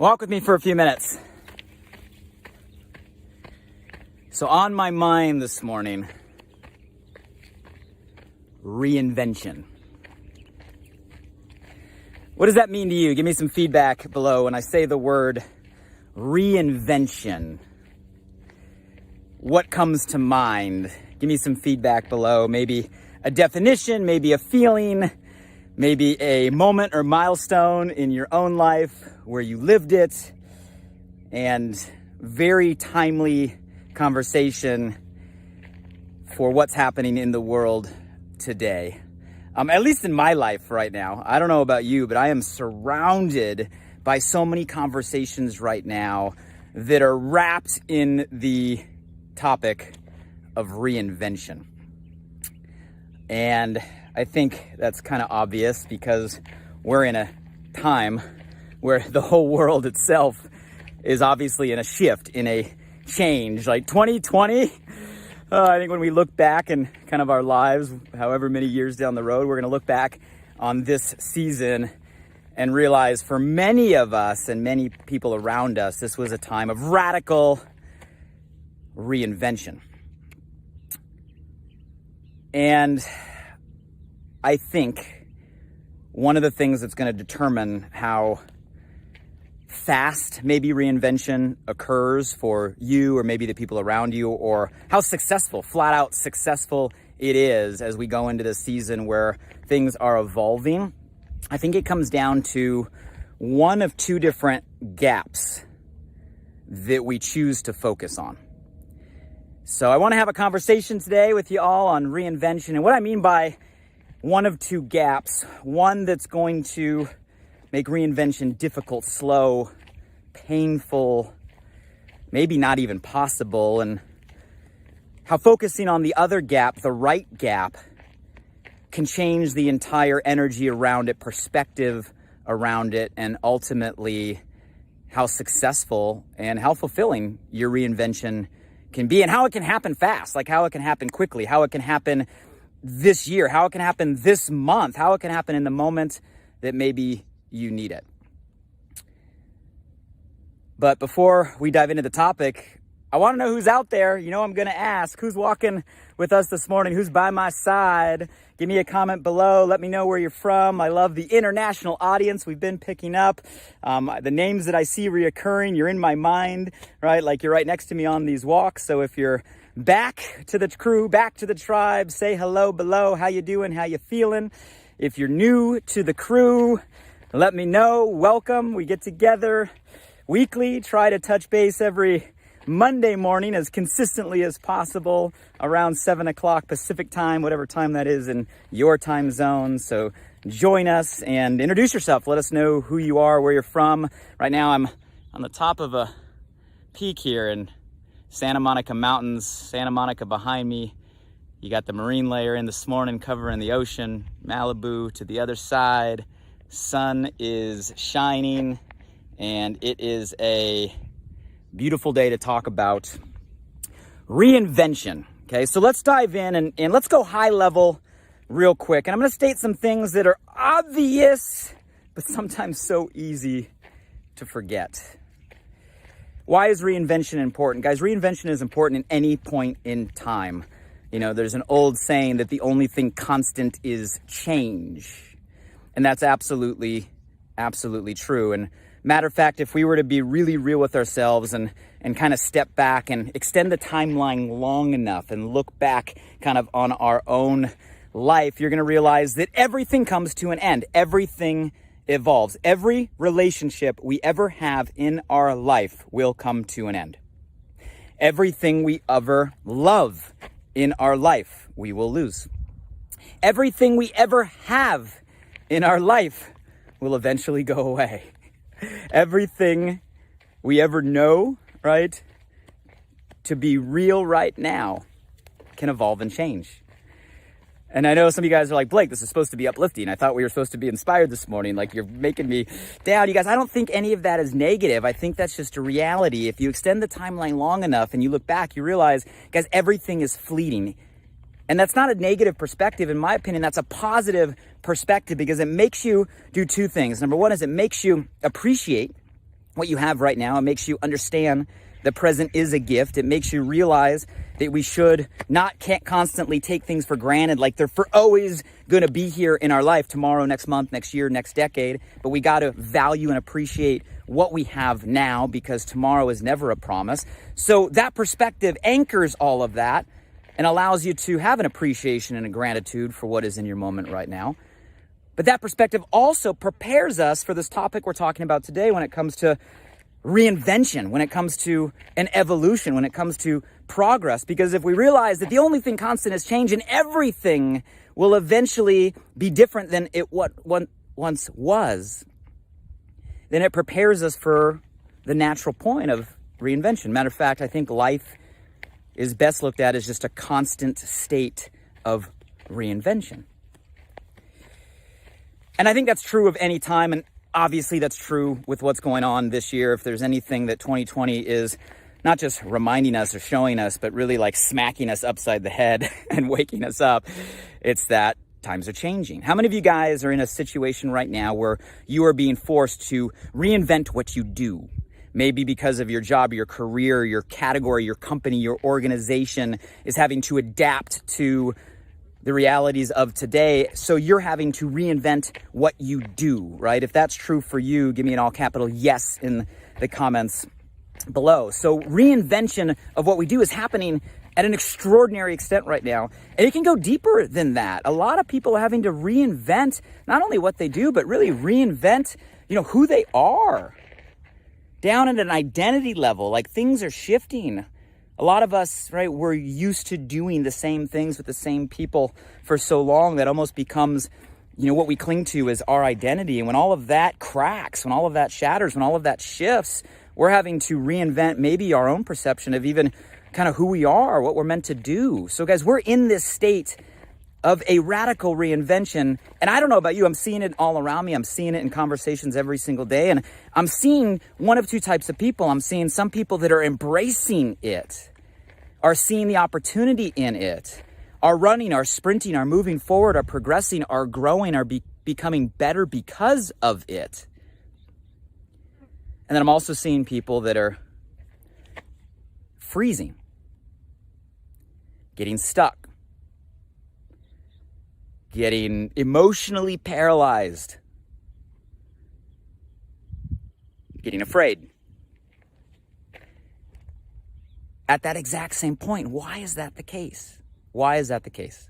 Walk with me for a few minutes. So on my mind this morning, reinvention. What does that mean to you? Give me some feedback below when I say the word reinvention. What comes to mind? Give me some feedback below. Maybe a definition, maybe a feeling, maybe a moment or milestone in your own life where you lived it, and very timely conversation for what's happening in the world today. At least in my life right now. I don't know about you, but I am surrounded by so many conversations right now that are wrapped in the topic of reinvention. And I think that's kind of obvious because we're in a time where the whole world itself is obviously in a shift, in a change. Like 2020, I think when we look back in kind of our lives, however many years down the road, we're going to look back on this season and realize for many of us and many people around us, this was a time of radical reinvention. And I think one of the things that's going to determine how fast maybe reinvention occurs for you or maybe the people around you, or how successful, flat out successful it is as we go into this season where things are evolving, I think it comes down to one of two different gaps that we choose to focus on. So I want to have a conversation today with you all on reinvention. And what I mean by one of two gaps, one that's going to make reinvention difficult, slow, painful, maybe not even possible, and how focusing on the other gap, the right gap, can change the entire energy around it, perspective around it, and ultimately how successful and how fulfilling your reinvention can be, and how it can happen fast, like how it can happen quickly, how it can happen this year, how it can happen this month, how it can happen in the moment that maybe you need it. But before we dive into the topic, I want to know who's out there. You know, I'm going to ask who's walking with us this morning, who's by my side. Give me a comment below. Let me know where you're from. I love the international audience we've been picking up. The names that I see reoccurring, you're in my mind, right? Like you're right next to me on these walks. So if you're back to the crew, back to the tribe, say hello below. How you doing? How you feeling? If you're new to the crew, let me know. Welcome. We get together weekly, try to touch base every Monday morning as consistently as possible around 7 o'clock Pacific time, whatever time that is in your time zone. So join us and introduce yourself. Let us know who you are, where you're from. Right now I'm on the top of a peak here in Santa Monica Mountains. Santa Monica behind me. You got the marine layer in this morning covering the ocean. Malibu to the other side. Sun is shining, and it is a beautiful day to talk about reinvention. Okay, so let's dive in and let's go high level real quick. And I'm going to state some things that are obvious, but sometimes so easy to forget. Why is reinvention important? Guys, reinvention is important at any point in time. You know, there's an old saying that the only thing constant is change. And that's absolutely true. And matter of fact, if we were to be really real with ourselves and kind of step back and extend the timeline long enough and look back kind of on our own life, you're going to realize that everything comes to an end. Everything evolves. Every relationship we ever have in our life will come to an end. Everything we ever love in our life, we will lose. Everything we ever have in our life will eventually go away. Everything we ever know, right, to be real right now can evolve and change. And I know some of you guys are like, Blake, this is supposed to be uplifting. I thought we were supposed to be inspired this morning. Like, you're making me down. You guys, I don't think any of that is negative. I think that's just a reality. If you extend the timeline long enough and you look back, you realize, guys, everything is fleeting. And that's not a negative perspective. In my opinion, that's a positive perspective because it makes you do two things. Number one is it makes you appreciate what you have right now. It makes you understand the present is a gift. It makes you realize that we should can't constantly take things for granted, like they're for always going to be here in our life, tomorrow, next month, next year, next decade. But we got to value and appreciate what we have now, because tomorrow is never a promise. So that perspective anchors all of that and allows you to have an appreciation and a gratitude for what is in your moment right now. But that perspective also prepares us for this topic we're talking about today when it comes to reinvention, when it comes to an evolution, when it comes to progress. Because if we realize that the only thing constant is change and everything will eventually be different than it once was, then it prepares us for the natural point of reinvention. Matter of fact, I think life is best looked at as just a constant state of reinvention. And I think that's true of any time, and obviously that's true with what's going on this year. If there's anything that 2020 is not just reminding us or showing us, but really like smacking us upside the head and waking us up, it's that times are changing. How many of you guys are in a situation right now where you are being forced to reinvent what you do? Maybe because of your job, your career, your category, your company, your organization is having to adapt to the realities of today. So you're having to reinvent what you do, right? If that's true for you, give me an all capital yes in the comments below. So reinvention of what we do is happening at an extraordinary extent right now. And it can go deeper than that. A lot of people are having to reinvent not only what they do, but really reinvent, who they are. Down at an identity level, like things are shifting. A lot of us, right, we're used to doing the same things with the same people for so long that almost becomes, what we cling to is our identity. And when all of that cracks, when all of that shatters, when all of that shifts, we're having to reinvent maybe our own perception of even kind of who we are, what we're meant to do. So guys, we're in this state of a radical reinvention. And I don't know about you, I'm seeing it all around me. I'm seeing it in conversations every single day. And I'm seeing one of two types of people. I'm seeing some people that are embracing it, are seeing the opportunity in it, are running, are sprinting, are moving forward, are progressing, are growing, are becoming better because of it. And then I'm also seeing people that are freezing, getting stuck, getting emotionally paralyzed, getting afraid. At that exact same point, why is that the case? Why is that the case?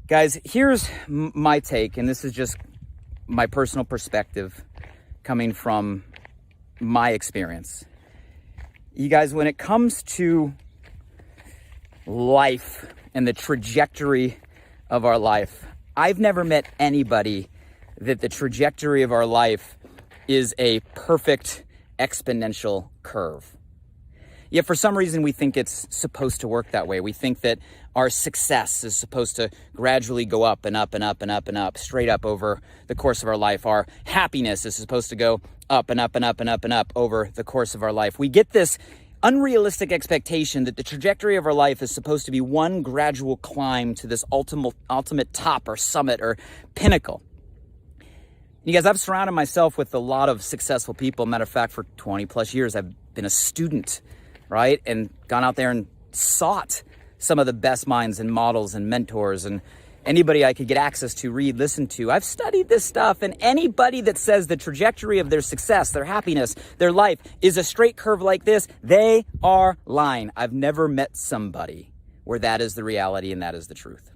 Guys, here's my take, and this is just my personal perspective coming from my experience. You guys, when it comes to life and the trajectory of our life, I've never met anybody that the trajectory of our life is a perfect exponential curve. Yet for some reason we think it's supposed to work that way. We think that our success is supposed to gradually go up and up and up and up and up, straight up over the course of our life. Our happiness is supposed to go up and up and up and up and up over the course of our life. We get this unrealistic expectation that the trajectory of our life is supposed to be one gradual climb to this ultimate top or summit or pinnacle. You guys, I've surrounded myself with a lot of successful people. Matter of fact, for 20 plus years, I've been a student, right? And gone out there and sought some of the best minds and models and mentors and anybody I could get access to, read, listen to. I've studied this stuff, and anybody that says the trajectory of their success, their happiness, their life is a straight curve like this, they are lying. I've never met somebody where that is the reality and that is the truth.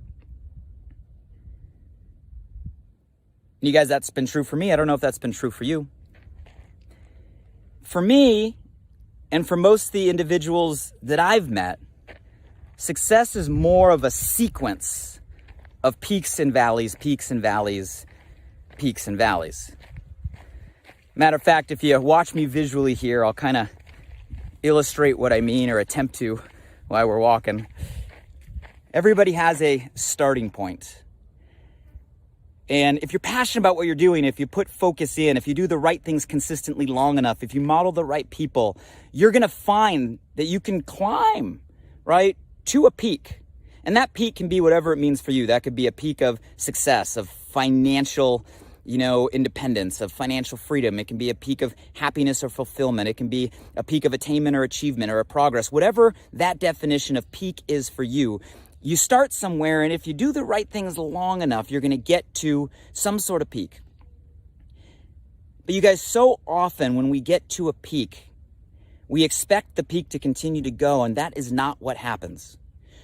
You guys, that's been true for me. I don't know if that's been true for you. For me, and for most of the individuals that I've met, success is more of a sequence of peaks and valleys, peaks and valleys, peaks and valleys. Matter of fact, if you watch me visually here, I'll kind of illustrate what I mean or attempt to while we're walking. Everybody has a starting point. And if you're passionate about what you're doing, if you put focus in, if you do the right things consistently long enough, if you model the right people, you're going to find that you can climb, right, to a peak. And that peak can be whatever it means for you. That could be a peak of success, of financial, independence, of financial freedom. It can be a peak of happiness or fulfillment. It can be a peak of attainment or achievement or a progress. Whatever that definition of peak is for you, you start somewhere, and if you do the right things long enough, you're going to get to some sort of peak. But you guys, so often when we get to a peak, we expect the peak to continue to go, and that is not what happens.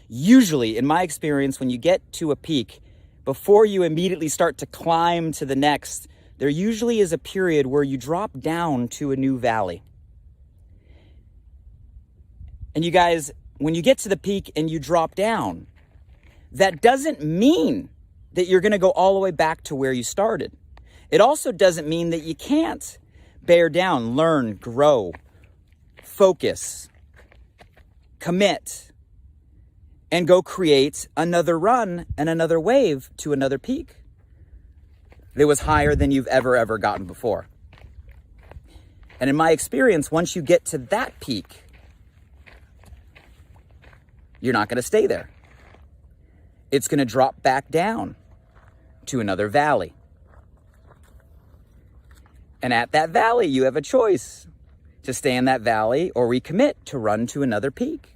Usually, in my experience, when you get to a peak, before you immediately start to climb to the next, there usually is a period where you drop down to a new valley. And you guys, when you get to the peak and you drop down, that doesn't mean that you're going to go all the way back to where you started. It also doesn't mean that you can't bear down, learn, grow, focus, commit, and go create another run and another wave to another peak that was higher than you've ever gotten before. And in my experience, once you get to that peak, you're not going to stay there. It's going to drop back down to another valley. And at that valley, you have a choice to stay in that valley or recommit to run to another peak.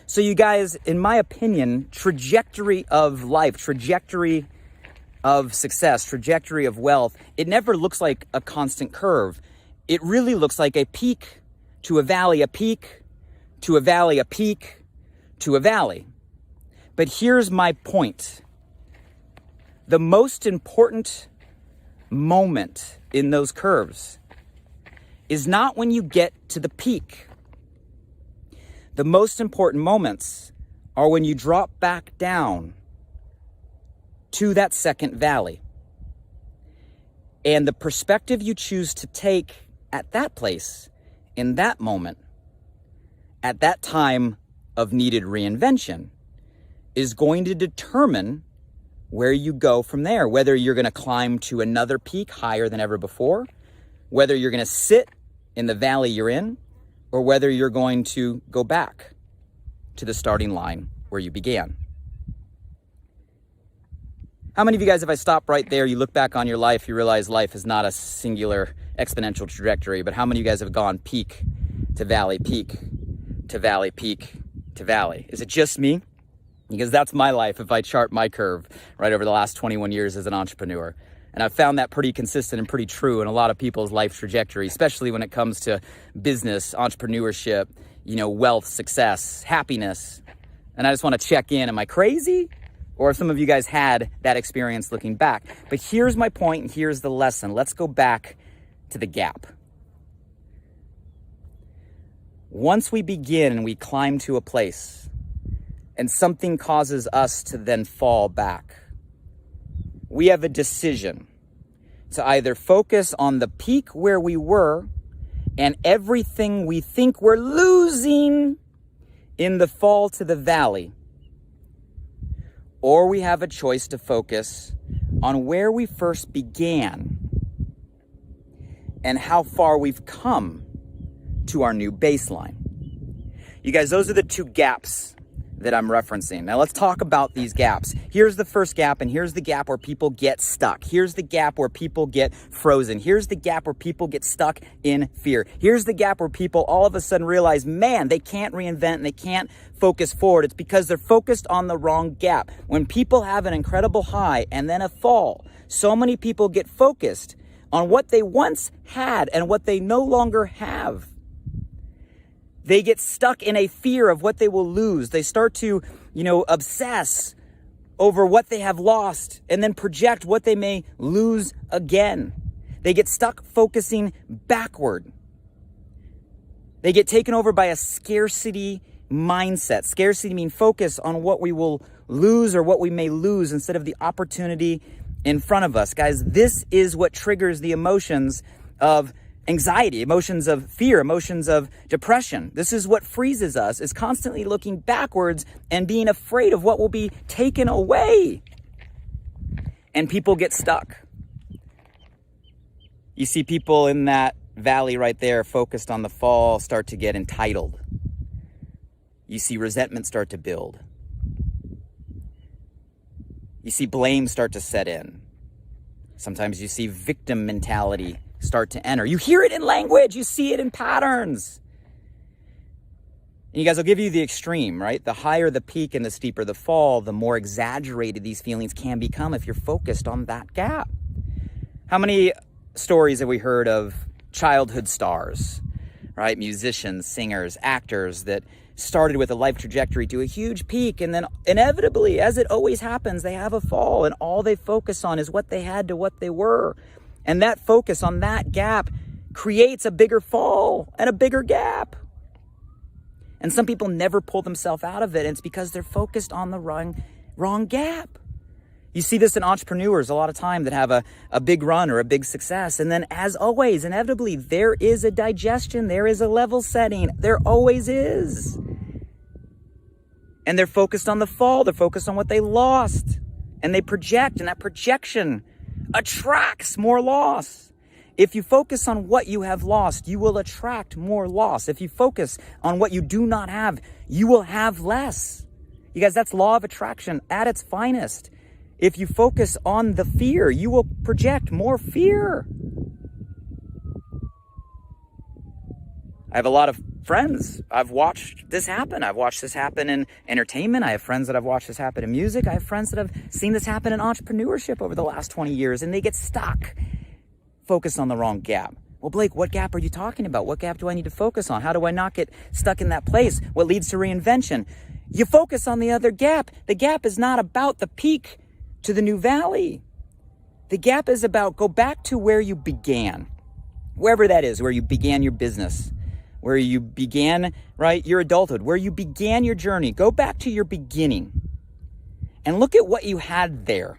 So you guys, in my opinion, trajectory of life, trajectory of success, trajectory of wealth, it never looks like a constant curve. It really looks like a peak to a valley, a peak to a valley, a peak to a valley. But here's my point. The most important moment in those curves is not when you get to the peak. The most important moments are when you drop back down to that second valley. And the perspective you choose to take at that place, in that moment, at that time of needed reinvention, is going to determine where you go from there. Whether you're going to climb to another peak higher than ever before, whether you're going to sit in the valley you're in, or whether you're going to go back to the starting line where you began. How many of you guys, if I stop right there, you look back on your life, you realize life is not a singular exponential trajectory, but how many of you guys have gone peak to valley, peak to valley, peak to valley? Is it just me? Because that's my life if I chart my curve right over the last 21 years as an entrepreneur. And I've found that pretty consistent and pretty true in a lot of people's life trajectory, especially when it comes to business, entrepreneurship, wealth, success, happiness. And I just want to check in. Am I crazy? Or if some of you guys had that experience looking back. But here's my point and here's the lesson. Let's go back to the gap. Once we begin and we climb to a place and something causes us to then fall back, we have a decision to either focus on the peak where we were and everything we think we're losing in the fall to the valley, or we have a choice to focus on where we first began and how far we've come to our new baseline. You guys, those are the two gaps that I'm referencing. Now let's talk about these gaps. Here's the first gap, and here's the gap where people get stuck. Here's the gap where people get frozen. Here's the gap where people get stuck in fear. Here's the gap where people all of a sudden realize, man, they can't reinvent and they can't focus forward. It's because they're focused on the wrong gap. When people have an incredible high and then a fall, so many people get focused on what they once had and what they no longer have. They get stuck in a fear of what they will lose. They start to, obsess over what they have lost and then project what they may lose again. They get stuck focusing backward. They get taken over by a scarcity mindset. Scarcity means focus on what we will lose or what we may lose instead of the opportunity in front of us. Guys, this is what triggers the emotions of anxiety, emotions of fear, emotions of depression. This is what freezes us, is constantly looking backwards and being afraid of what will be taken away. And people get stuck. You see people in that valley right there focused on the fall start to get entitled. You see resentment start to build. You see blame start to set in. Sometimes you see victim mentality start to enter. You hear it in language. You see it in patterns. And you guys, I'll give you the extreme, right? The higher the peak and the steeper the fall, the more exaggerated these feelings can become if you're focused on that gap. How many stories have we heard of childhood stars, right? Musicians, singers, actors that started with a life trajectory to a huge peak, and then inevitably, as it always happens, they have a fall, and all they focus on is what they had to what they were. And that focus on that gap creates a bigger fall and a bigger gap. And some people never pull themselves out of it, and it's because they're focused on the wrong gap. You see this in entrepreneurs a lot of time that have a big run or a big success. And then as always, inevitably, there is a digestion. There is a level setting. There always is. And they're focused on the fall. They're focused on what they lost. And they project, and that projection attracts more loss. If you focus on what you have lost, you will attract more loss. If you focus on what you do not have, you will have less. You guys, that's law of attraction at its finest. If you focus on the fear, you will project more fear. I have a lot of friends. I've watched this happen. I've watched this happen in entertainment. I have friends that I've watched this happen in music. I have friends that have seen this happen in entrepreneurship over the last 20 years, and they get stuck, focused on the wrong gap. Well, Blake, what gap are you talking about? What gap do I need to focus on? How do I not get stuck in that place? What leads to reinvention? You focus on the other gap. The gap is not about the peak to the new valley. The gap is about go back to where you began, wherever that is, where you began your business, where you began, right, your adulthood, where you began your journey. Go back to your beginning and look at what you had there.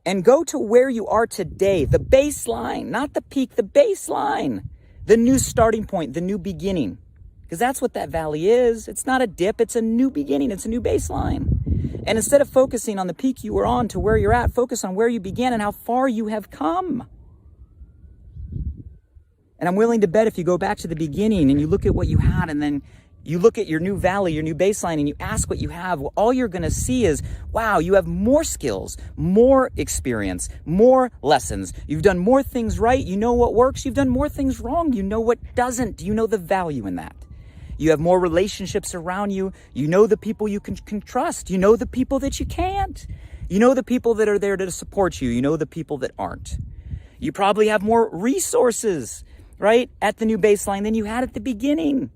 And go to where you are today, the baseline, not the peak, the baseline, the new starting point, the new beginning. Because that's what that valley is. It's not a dip, it's a new beginning, it's a new baseline. And instead of focusing on the peak you were on to where you're at, focus on where you began and how far you have come. And I'm willing to bet if you go back to the beginning and you look at what you had and then you look at your new valley, your new baseline, and you ask what you have, well, all you're going to see is, wow, you have more skills, more experience, more lessons. You've done more things right. You know what works. You've done more things wrong. You know what doesn't. You know the value in that. You have more relationships around you. You know the people you can trust. You know the people that you can't. You know the people that are there to support you. You know the people that aren't. You probably have more resources, right, at the new baseline than you had at the beginning.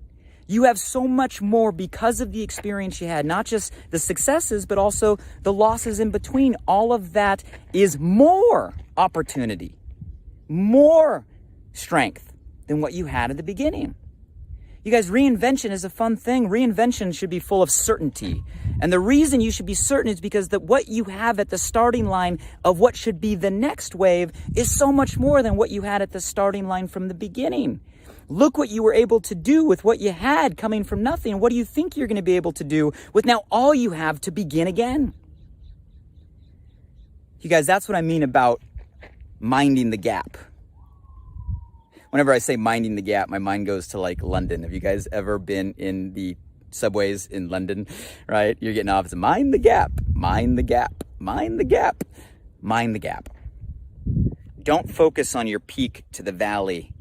You have so much more because of the experience you had, not just the successes, but also the losses in between. All of that is more opportunity, more strength than what you had at the beginning. You guys, reinvention is a fun thing. Reinvention should be full of certainty. And the reason you should be certain is because that what you have at the starting line of what should be the next wave is so much more than what you had at the starting line from the beginning. Look what you were able to do with what you had coming from nothing. What do you think you're going to be able to do with now all you have to begin again? You guys, that's what I mean about minding the gap. Whenever I say minding the gap, my mind goes to like London. Have you guys ever been in the subways in London, right? You're getting off. It's mind the gap, mind the gap, mind the gap, mind the gap. Don't focus on your peak to the valley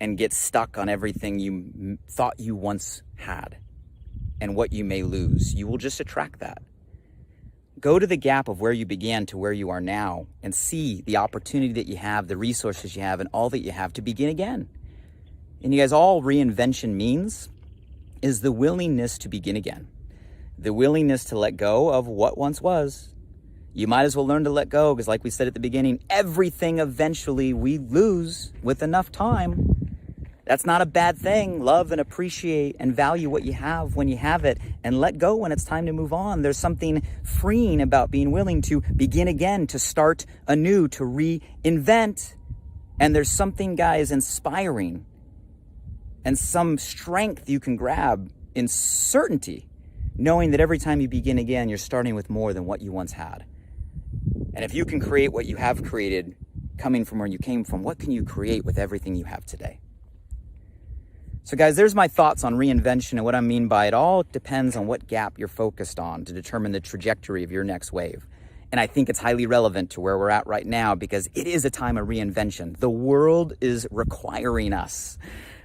and get stuck on everything you thought you once had and what you may lose. You will just attract that. Go to the gap of where you began to where you are now and see the opportunity that you have, the resources you have, and all that you have to begin again. And you guys, all reinvention means is the willingness to begin again. The willingness to let go of what once was. You might as well learn to let go because like we said at the beginning, everything eventually we lose with enough time. That's not a bad thing. Love and appreciate and value what you have when you have it and let go when it's time to move on. There's something freeing about being willing to begin again, to start anew, to reinvent. And there's something, guys, inspiring and some strength you can grab in certainty, knowing that every time you begin again, you're starting with more than what you once had. And if you can create what you have created coming from where you came from, what can you create with everything you have today? So guys, there's my thoughts on reinvention, and what I mean by it all depends on what gap you're focused on to determine the trajectory of your next wave. And I think it's highly relevant to where we're at right now because it is a time of reinvention. The world is requiring us,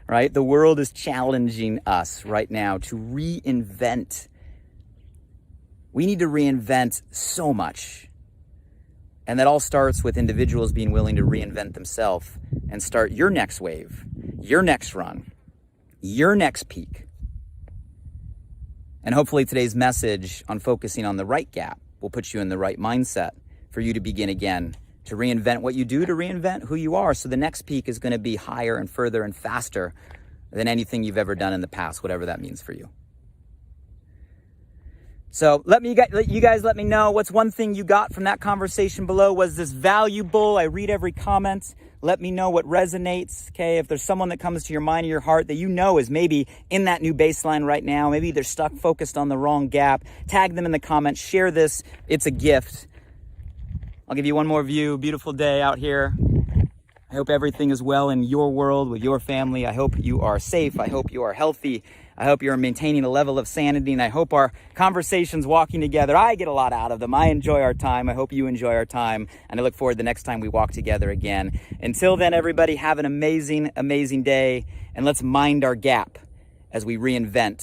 right? The world is challenging us right now to reinvent. We need to reinvent so much. And that all starts with individuals being willing to reinvent themselves and start your next wave, your next run, your next peak. And hopefully today's message on focusing on the right gap will put you in the right mindset for you to begin again, to reinvent what you do, to reinvent who you are. So the next peak is going to be higher and further and faster than anything you've ever done in the past, whatever that means for you. So let you guys let me know what's one thing you got from that conversation below. Was this valuable? I read every comment. Let me know what resonates. Okay, if there's someone that comes to your mind or your heart that you know is maybe in that new baseline right now, maybe they're stuck focused on the wrong gap, tag them in the comments, share this. It's a gift. I'll give you one more view. Beautiful day out here. I hope everything is well in your world with your family. I hope you are safe. I hope you are healthy. I hope you're maintaining a level of sanity, and I hope our conversations walking together, I get a lot out of them. I enjoy our time. I hope you enjoy our time, and I look forward to the next time we walk together again. Until then, everybody, have an amazing, amazing day, and let's mind our gap as we reinvent